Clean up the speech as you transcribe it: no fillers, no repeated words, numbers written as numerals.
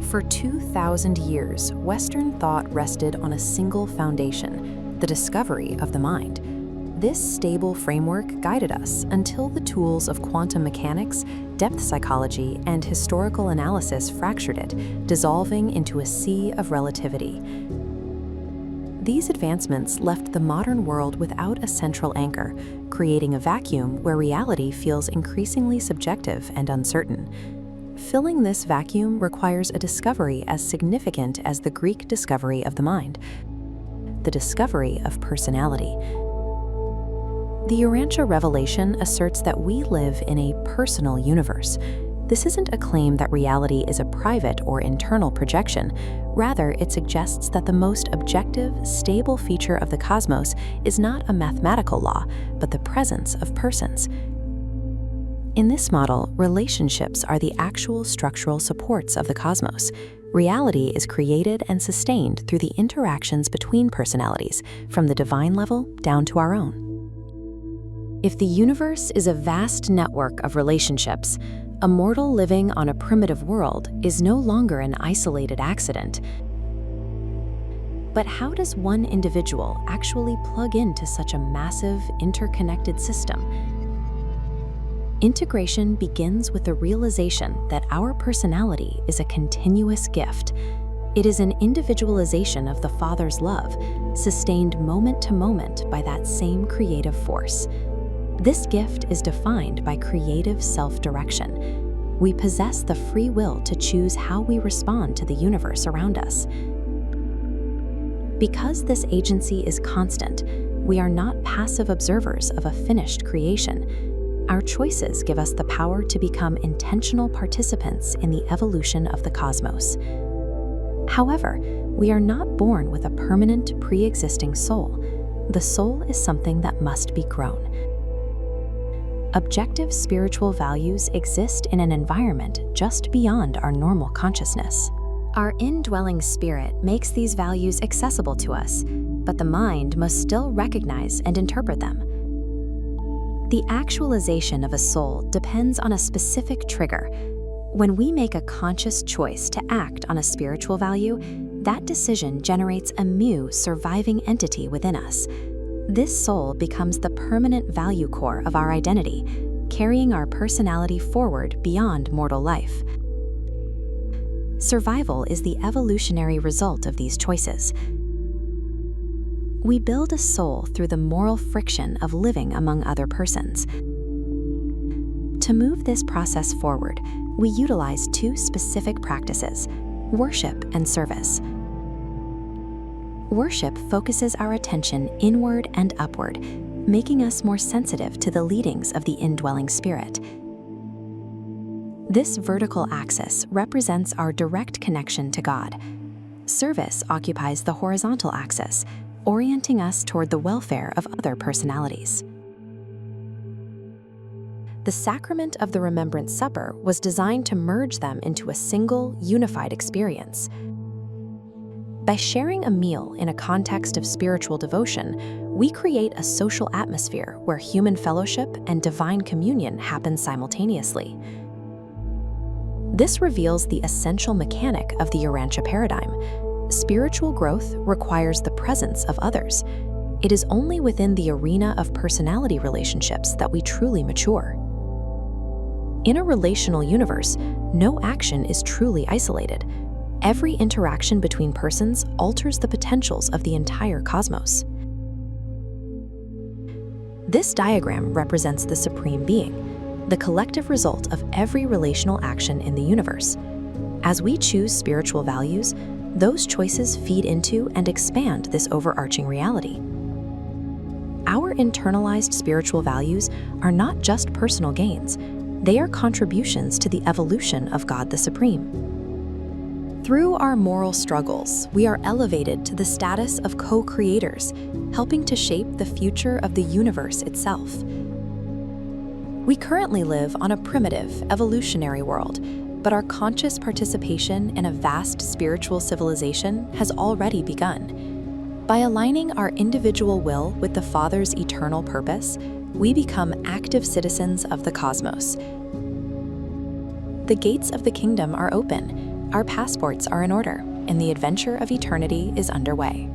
For 2,000 years, Western thought rested on a single foundation, the discovery of the mind. This stable framework guided us until the tools of quantum mechanics, depth psychology, and historical analysis fractured it, dissolving into a sea of relativity. These advancements left the modern world without a central anchor, creating a vacuum where reality feels increasingly subjective and uncertain. Filling this vacuum requires a discovery as significant as the Greek discovery of the mind, the discovery of personality. The Urantia revelation asserts that we live in a personal universe. This isn't a claim that reality is a private or internal projection. Rather, it suggests that the most objective, stable feature of the cosmos is not a mathematical law, but the presence of persons. In this model, relationships are the actual structural supports of the cosmos. Reality is created and sustained through the interactions between personalities, from the divine level down to our own. If the universe is a vast network of relationships, a mortal living on a primitive world is no longer an isolated accident. But how does one individual actually plug into such a massive, interconnected system? Integration begins with the realization that our personality is a continuous gift. It is an individualization of the Father's love, sustained moment to moment by that same creative force. This gift is defined by creative self-direction. We possess the free will to choose how we respond to the universe around us. Because this agency is constant, we are not passive observers of a finished creation. Our choices give us the power to become intentional participants in the evolution of the cosmos. However, we are not born with a permanent, pre-existing soul. The soul is something that must be grown. Objective spiritual values exist in an environment just beyond our normal consciousness. Our indwelling spirit makes these values accessible to us, but the mind must still recognize and interpret them. The actualization of a soul depends on a specific trigger. When we make a conscious choice to act on a spiritual value, that decision generates a new, surviving entity within us. This soul becomes the permanent value core of our identity, carrying our personality forward beyond mortal life. Survival is the evolutionary result of these choices. We build a soul through the moral friction of living among other persons. To move this process forward, we utilize two specific practices: worship and service. Worship focuses our attention inward and upward, making us more sensitive to the leadings of the indwelling spirit. This vertical axis represents our direct connection to God. Service occupies the horizontal axis, orienting us toward the welfare of other personalities. The sacrament of the Remembrance Supper was designed to merge them into a single, unified experience. By sharing a meal in a context of spiritual devotion, we create a social atmosphere where human fellowship and divine communion happen simultaneously. This reveals the essential mechanic of the Urantia paradigm. Spiritual growth requires the presence of others. It is only within the arena of personality relationships that we truly mature. In a relational universe, no action is truly isolated. Every interaction between persons alters the potentials of the entire cosmos. This diagram represents the Supreme Being, the collective result of every relational action in the universe. As we choose spiritual values, those choices feed into and expand this overarching reality. Our internalized spiritual values are not just personal gains, they are contributions to the evolution of God the Supreme. Through our moral struggles, we are elevated to the status of co-creators, helping to shape the future of the universe itself. We currently live on a primitive, evolutionary world, but our conscious participation in a vast spiritual civilization has already begun. By aligning our individual will with the Father's eternal purpose, we become active citizens of the cosmos. The gates of the kingdom are open, Our passports are in order, and the adventure of eternity is underway.